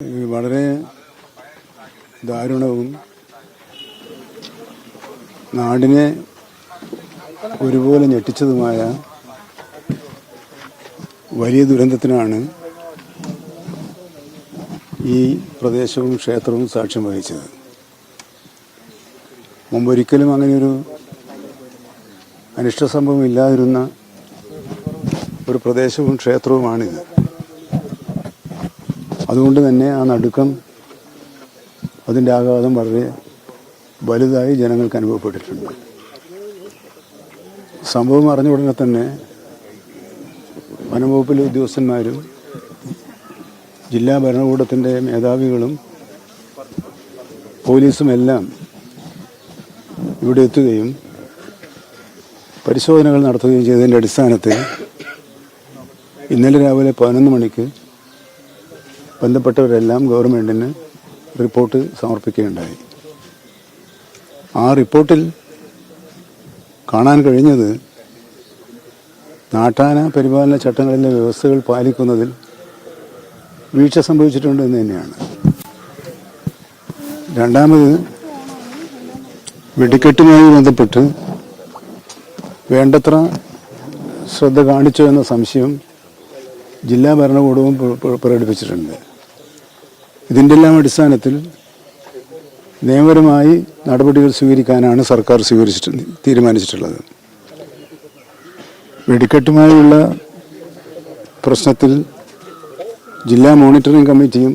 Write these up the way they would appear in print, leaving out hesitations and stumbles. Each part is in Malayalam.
വളരെ ദാരുണവും നാടിനെ ഒരുപോലെ ഞെട്ടിച്ചതുമായ വലിയ ദുരന്തത്തിനാണ് ഈ പ്രദേശവും ക്ഷേത്രവും സാക്ഷ്യം വഹിച്ചത്. മുമ്പൊരിക്കലും അങ്ങനെയൊരു അനിഷ്ട സംഭവം ഇല്ലാതിരുന്ന ഒരു പ്രദേശവും ക്ഷേത്രവുമാണിത്. അതുകൊണ്ട് തന്നെ ആ നടുക്കം, അതിൻ്റെ ആഘാതം വളരെ വലുതായി ജനങ്ങൾക്ക് അനുഭവപ്പെട്ടിട്ടുണ്ട്. സംഭവം അറിഞ്ഞ ഉടനെ തന്നെ വനംവകുപ്പിലെ ഉദ്യോഗസ്ഥന്മാരും ജില്ലാ ഭരണകൂടത്തിൻ്റെ മേധാവികളും പോലീസും എല്ലാം ഇവിടെ എത്തുകയും പരിശോധനകൾ നടത്തുകയും ചെയ്തതിൻ്റെ അടിസ്ഥാനത്തിൽ ഇന്നലെ രാവിലെ 11 മണിക്ക് ബന്ധപ്പെട്ടവരെല്ലാം ഗവൺമെൻറ്റിന് റിപ്പോർട്ട് സമർപ്പിക്കുകയുണ്ടായി. ആ റിപ്പോർട്ടിൽ കാണാൻ കഴിഞ്ഞത് നാട്ടാന പരിപാലന ചട്ടങ്ങളിലെ വ്യവസ്ഥകൾ പാലിക്കുന്നതിൽ വീഴ്ച സംഭവിച്ചിട്ടുണ്ട് എന്ന് തന്നെയാണ്. രണ്ടാമത്, വെടിക്കെട്ടുമായി ബന്ധപ്പെട്ട് വേണ്ടത്ര ശ്രദ്ധ കാണിച്ചോ എന്ന സംശയം ജില്ലാ ഭരണകൂടവും പ്രകടിപ്പിച്ചിട്ടുണ്ട്. ഇതിൻ്റെ എല്ലാം അടിസ്ഥാനത്തിൽ നിയമപരമായി നടപടികൾ സ്വീകരിക്കാനാണ് സർക്കാർ തീരുമാനിച്ചിട്ടുള്ളത്. വെടിക്കെട്ടുമായുള്ള പ്രശ്നത്തിൽ ജില്ലാ മോണിറ്ററിംഗ് കമ്മിറ്റിയും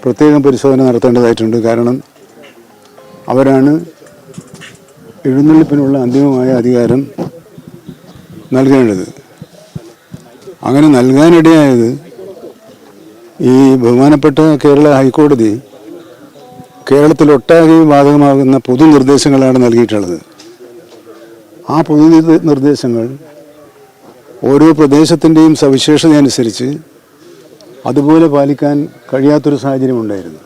പ്രത്യേകം പരിശോധന നടത്തേണ്ടതായിട്ടുണ്ട്. കാരണം അവരാണ് എഴുന്നള്ളിപ്പിനുള്ള അന്തിമമായ അധികാരം നൽകേണ്ടത്. അങ്ങനെ നൽകാനിടയായത് ഈ ബഹുമാനപ്പെട്ട കേരള ഹൈക്കോടതി കേരളത്തിലൊട്ടാകെ ബാധകമാകുന്ന പൊതു നിർദ്ദേശങ്ങളാണ് നൽകിയിട്ടുള്ളത്. ആ പൊതു നിർദ്ദേശങ്ങൾ ഓരോ പ്രദേശത്തിൻ്റെയും സവിശേഷത അനുസരിച്ച് അതുപോലെ പാലിക്കാൻ കഴിയാത്തൊരു സാഹചര്യമുണ്ടായിരുന്നു.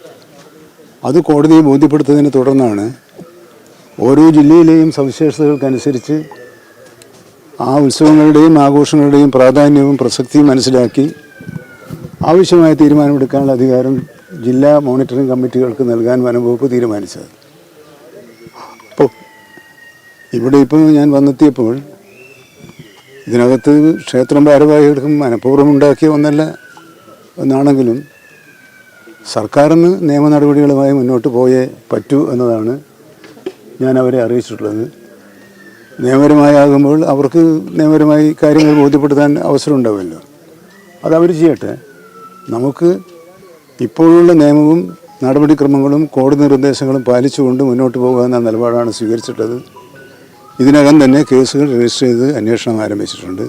അത് കോടതിയെ ബോധ്യപ്പെടുത്തതിനെ തുടർന്നാണ് ഓരോ ജില്ലയിലെയും സവിശേഷതകൾക്കനുസരിച്ച് ആ ഉത്സവങ്ങളുടെയും ആഘോഷങ്ങളുടെയും പ്രാധാന്യവും പ്രസക്തിയും മനസ്സിലാക്കി ആവശ്യമായ തീരുമാനമെടുക്കാനുള്ള അധികാരം ജില്ലാ മോണിറ്ററിംഗ് കമ്മിറ്റികൾക്ക് നൽകാൻ വനംവകുപ്പ് തീരുമാനിച്ചത്. അപ്പോൾ ഇവിടെ ഞാൻ വന്നെത്തിയപ്പോൾ ഇതിനകത്ത് ക്ഷേത്രം ഭാരവാഹികൾക്കും മനഃപൂർവ്വം ഉണ്ടാക്കിയ ഒന്നല്ല എന്നാണെങ്കിലും സർക്കാരിന് നിയമ നടപടികളുമായി മുന്നോട്ട് പോയേ പറ്റൂ എന്നതാണ് ഞാൻ അവരെ അറിയിച്ചിട്ടുള്ളത്. നിയമപരമായാകുമ്പോൾ അവർക്ക് നിയമപരമായി കാര്യങ്ങൾ ബോധ്യപ്പെടുത്താൻ അവസരം ഉണ്ടാവുമല്ലോ, അതവർ ചെയ്യട്ടെ. നമുക്ക് ഇപ്പോഴുള്ള നിയമവും നടപടിക്രമങ്ങളും കോടതി നിർദ്ദേശങ്ങളും പാലിച്ചുകൊണ്ട് മുന്നോട്ട് പോകുക എന്ന നിലപാടാണ് സ്വീകരിച്ചിട്ടുള്ളത്. ഇതിനകം തന്നെ കേസുകൾ രജിസ്റ്റർ ചെയ്ത് അന്വേഷണം ആരംഭിച്ചിട്ടുണ്ട്.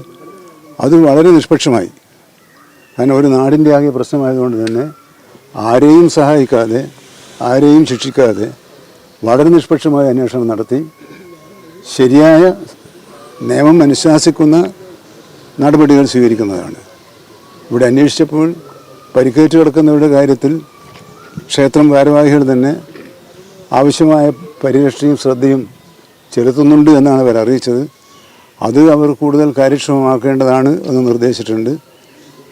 അത് വളരെ നിഷ്പക്ഷമായി, കാരണം ഒരു നാടിൻ്റെ ആകെ പ്രശ്നമായതുകൊണ്ട് തന്നെ ആരെയും സഹായിക്കാതെ ആരെയും ശിക്ഷിക്കാതെ വളരെ നിഷ്പക്ഷമായ അന്വേഷണം നടത്തി ശരിയായ നിയമം അനുശാസിക്കുന്ന നടപടികൾ സ്വീകരിക്കുന്നതാണ്. ഇവിടെ അന്വേഷിച്ചപ്പോൾ പരിക്കേറ്റ് കിടക്കുന്നവരുടെ കാര്യത്തിൽ ക്ഷേത്രം ഭാരവാഹികൾ തന്നെ ആവശ്യമായ പരിരക്ഷയും ശ്രദ്ധയും ചെലുത്തുന്നുണ്ട് എന്നാണ് അവർ അറിയിച്ചത്. അത് അവർ കൂടുതൽ കാര്യക്ഷമമാക്കേണ്ടതാണ് എന്ന് നിർദ്ദേശിച്ചിട്ടുണ്ട്.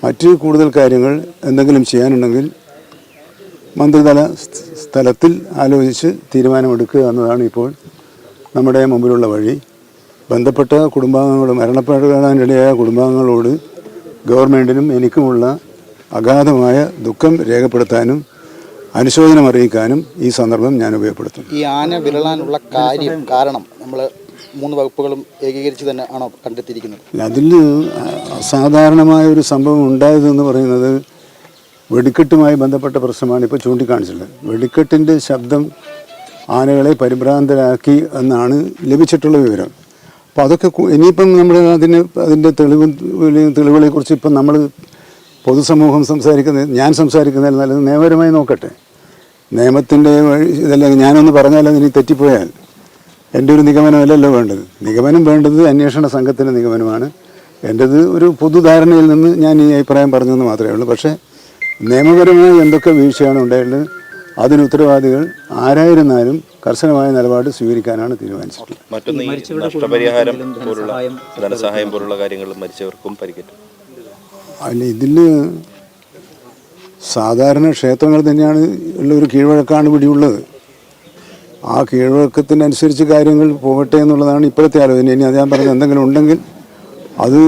മറ്റ് കൂടുതൽ കാര്യങ്ങൾ എന്തെങ്കിലും ചെയ്യാനുണ്ടെങ്കിൽ മന്ത്രിതല സ്ഥലത്തിൽ ആലോചിച്ച് തീരുമാനമെടുക്കുക എന്നതാണ് ഇപ്പോൾ നമ്മുടെ മുമ്പിലുള്ള വഴി. ബന്ധപ്പെട്ട കുടുംബാംഗങ്ങളോട്, മരണപ്പെടാനിടയായ കുടുംബാംഗങ്ങളോട് ഗവൺമെൻറ്റിനും എനിക്കുമുള്ള അഗാധമായ ദുഃഖം രേഖപ്പെടുത്താനും അനുശോചനം അറിയിക്കാനും ഈ സന്ദർഭം ഞാൻ ഉപയോഗപ്പെടുത്തും. ഈ ആന വിരളാനുള്ള കാരണം നമ്മൾ 3 വകുപ്പുകളും ഏകീകരിച്ച് തന്നെ ആണോ കണ്ടെത്തിയിരിക്കുന്നത്? അതിൽ അസാധാരണമായ ഒരു സംഭവം ഉണ്ടായതെന്ന് പറയുന്നത് വെടിക്കെട്ടുമായി ബന്ധപ്പെട്ട പ്രശ്നമാണ് ഇപ്പോൾ ചൂണ്ടിക്കാണിച്ചിട്ടുള്ളത്. വെടിക്കെട്ടിൻ്റെ ശബ്ദം ആനകളെ പരിഭ്രാന്തരാക്കി എന്നാണ് ലഭിച്ചിട്ടുള്ള വിവരം. അപ്പോൾ അതൊക്കെ ഇനിയിപ്പം നമ്മൾ അതിൻ്റെ തെളിവുകളെക്കുറിച്ച് ഇപ്പം നമ്മൾ പൊതുസമൂഹം ഞാൻ സംസാരിക്കുന്നതിൽ നല്ലത് നിയമപരമായി നോക്കട്ടെ. നിയമത്തിൻ്റെ ഇതല്ലെങ്കിൽ ഞാനൊന്ന് പറഞ്ഞാൽ അതിന് തെറ്റിപ്പോയാൽ എൻ്റെ ഒരു നിഗമനമല്ലല്ലോ വേണ്ടത്. നിഗമനം വേണ്ടത് അന്വേഷണ സംഘത്തിൻ്റെ നിഗമനമാണ്. എൻ്റേത് ഒരു പൊതുധാരണയിൽ നിന്ന് ഞാൻ ഈ അഭിപ്രായം പറഞ്ഞെന്ന് മാത്രമേ ഉള്ളൂ. പക്ഷേ നിയമപരമായി എന്തൊക്കെ വീഴ്ചയാണ് ഉണ്ടായിട്ടുള്ളത് അതിന് ഉത്തരവാദികൾ ആരായിരുന്നാലും കർശനമായ നിലപാട് സ്വീകരിക്കാനാണ് തീരുമാനിച്ചിട്ടുള്ളത്. മറ്റൊന്ന് നഷ്ടപരിഹാരം പോലുള്ള ധനസഹായം പോലുള്ള കാര്യങ്ങൾ മരിച്ചവർക്കും പരിക്കേറ്റു. അല്ല, ഇതിൽ സാധാരണ ക്ഷേത്രങ്ങൾ തന്നെയാണ് ഉള്ള ഒരു കീഴ്വഴക്കാണ് ഇവിടെയുള്ളത്. ആ കീഴ്വഴക്കത്തിനനുസരിച്ച് കാര്യങ്ങൾ പോകട്ടെ എന്നുള്ളതാണ് ഇപ്പോഴത്തെ ആലോചന. ഇനി അത് ഞാൻ പറഞ്ഞത് എന്തെങ്കിലും ഉണ്ടെങ്കിൽ അത്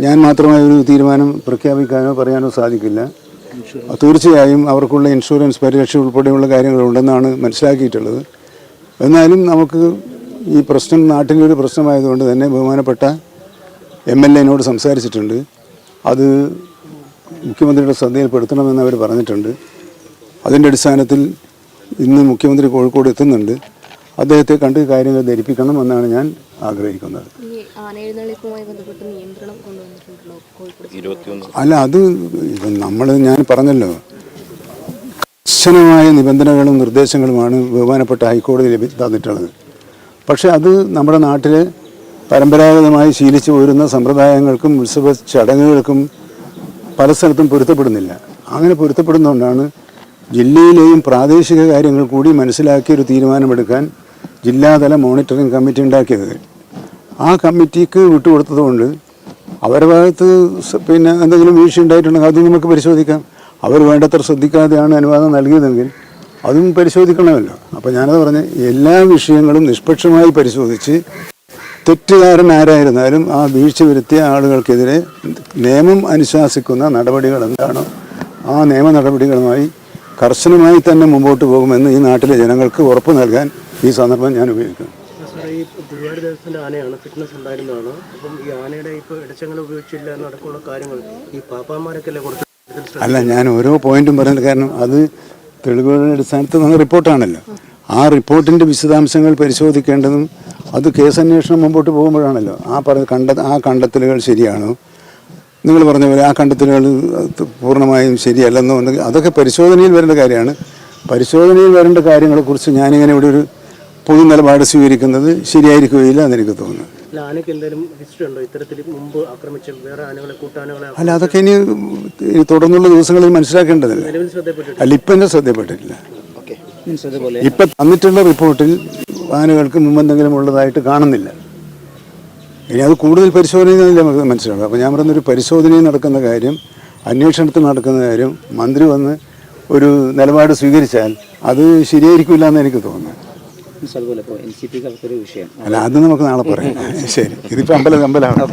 ഞാൻ മാത്രമായ ഒരു തീരുമാനം പ്രഖ്യാപിക്കാനോ പറയാനോ സാധിക്കില്ല. തീർച്ചയായും അവർക്കുള്ള ഇൻഷുറൻസ് പരിരക്ഷ ഉൾപ്പെടെയുള്ള കാര്യങ്ങളുണ്ടെന്നാണ് മനസ്സിലാക്കിയിട്ടുള്ളത്. എന്നാലും നമുക്ക് ഈ പ്രശ്നം നാട്ടിലൊരു പ്രശ്നമായതുകൊണ്ട് തന്നെ ബഹുമാനപ്പെട്ട MLA-നോട് സംസാരിച്ചിട്ടുണ്ട്. അത് മുഖ്യമന്ത്രിയുടെ ശ്രദ്ധയിൽപ്പെടുത്തണമെന്ന് അവർ പറഞ്ഞിട്ടുണ്ട്. അതിൻ്റെ അടിസ്ഥാനത്തിൽ ഇന്ന് മുഖ്യമന്ത്രി കോഴിക്കോട് എത്തുന്നുണ്ട്. അദ്ദേഹത്തെ കണ്ട് കാര്യങ്ങൾ ധരിപ്പിക്കണം എന്നാണ് ഞാൻ ആഗ്രഹിക്കുന്നത്. അല്ല, അത് ഞാൻ പറഞ്ഞല്ലോ, കർശനമായ നിബന്ധനകളും നിർദ്ദേശങ്ങളുമാണ് ബഹുമാനപ്പെട്ട ഹൈക്കോടതി തന്നിട്ടുള്ളത്. പക്ഷേ അത് നമ്മുടെ നാട്ടിലെ പരമ്പരാഗതമായി ശീലിച്ചു പോരുന്ന സമ്പ്രദായങ്ങൾക്കും ഉത്സവ ചടങ്ങുകൾക്കും പല സ്ഥലത്തും പൊരുത്തപ്പെടുന്നില്ല. അങ്ങനെ പൊരുത്തപ്പെടുന്നതുകൊണ്ടാണ് ജില്ലയിലെയും പ്രാദേശിക കാര്യങ്ങൾ കൂടി മനസ്സിലാക്കിയൊരു തീരുമാനമെടുക്കാൻ ജില്ലാതല മോണിറ്ററിംഗ് കമ്മിറ്റി ഉണ്ടാക്കിയത്. ആ കമ്മിറ്റിക്ക് വിട്ടുകൊടുത്തതുകൊണ്ട് അവരുടെ ഭാഗത്ത് പിന്നെ എന്തെങ്കിലും വീഴ്ച ഉണ്ടായിട്ടുണ്ടെങ്കിൽ അതും നമുക്ക് പരിശോധിക്കാം. അവർ വേണ്ടത്ര ശ്രദ്ധിക്കാതെയാണ് അനുവാദം നൽകിയതെങ്കിൽ അതും പരിശോധിക്കണമല്ലോ. അപ്പോൾ ഞാനത് പറഞ്ഞ് എല്ലാ വിഷയങ്ങളും നിഷ്പക്ഷമായി പരിശോധിച്ച് തെറ്റുകാരൻ ആരായിരുന്നാലും ആ വീഴ്ച വരുത്തിയ ആളുകൾക്കെതിരെ നിയമം അനുശാസിക്കുന്ന നടപടികൾ എന്താണോ ആ നിയമ നടപടികളുമായി കർശനമായി തന്നെ മുമ്പോട്ട് പോകുമെന്ന് ഈ നാട്ടിലെ ജനങ്ങൾക്ക് ഉറപ്പ് നൽകാൻ ഈ സന്ദർഭം ഞാൻ ഉപയോഗിക്കുന്നു. ഈ ഗുരുവായൂർ ദേവസ്ഥത്തിൻ്റെ ആനയാണ്, ഫിറ്റ്നസ് ഉണ്ടായിരുന്നതാണ്. അപ്പം ഈ ആനയുടെ ഇപ്പോൾ ഇടച്ചങ്ങൾ ഉപയോഗിച്ചില്ല എന്നടക്കമുള്ള കാര്യങ്ങൾ ഈ പാപ്പാന്മാരൊക്കെ അല്ലേ കൊടുത്ത്? അല്ല, ഞാൻ ഓരോ പോയിന്റും പറയുന്നത് കാരണം അത് തെളിവുകളുടെ അടിസ്ഥാനത്തിൽ വന്ന റിപ്പോർട്ടാണല്ലോ. ആ റിപ്പോർട്ടിൻ്റെ വിശദാംശങ്ങൾ പരിശോധിക്കേണ്ടതും അത് കേസന്വേഷണം മുമ്പോട്ട് പോകുമ്പോഴാണല്ലോ ആ കണ്ടെത്തലുകൾ ശരിയാണോ, നിങ്ങൾ പറഞ്ഞ പോലെ ആ കണ്ടെത്തലുകൾ പൂർണ്ണമായും ശരിയല്ലെന്നോ ഉണ്ടെങ്കിൽ അതൊക്കെ പരിശോധനയിൽ വരേണ്ട കാര്യമാണ്. പരിശോധനയിൽ വരേണ്ട കാര്യങ്ങളെക്കുറിച്ച് ഞാനിങ്ങനെ ഇവിടെ ഒരു പൊതു നിലപാട് സ്വീകരിക്കുന്നത് ശരിയായിരിക്കുകയില്ല എന്നെനിക്ക് തോന്നുന്നു. അല്ല, അതൊക്കെ ഇനി തുടർന്നുള്ള ദിവസങ്ങളിൽ മനസ്സിലാക്കേണ്ടതല്ലേ. അല്ല, ഇപ്പം എൻ്റെ ശ്രദ്ധപ്പെട്ടിട്ടില്ല. ഇപ്പം തന്നിട്ടുള്ള റിപ്പോർട്ടിൽ ആനകൾക്ക് മുമ്പെന്തെങ്കിലും ഉള്ളതായിട്ട് കാണുന്നില്ല. ഇനി അത് കൂടുതൽ പരിശോധനയിൽ നമുക്ക് മനസ്സിലാവും. അപ്പോൾ ഞാൻ പറയുന്നൊരു പരിശോധനയിൽ നടക്കുന്ന കാര്യം, അന്വേഷണത്തിൽ നടക്കുന്ന കാര്യം മന്ത്രി വന്ന് ഒരു നിലപാട് സ്വീകരിച്ചാൽ അത് ശരിയായിരിക്കില്ല എന്ന് എനിക്ക് തോന്നുന്നു. അല്ല, അത് നമുക്ക് നാളെ പറയാം. ശരി, ഇതിപ്പോൾ അമ്പലമാണ്.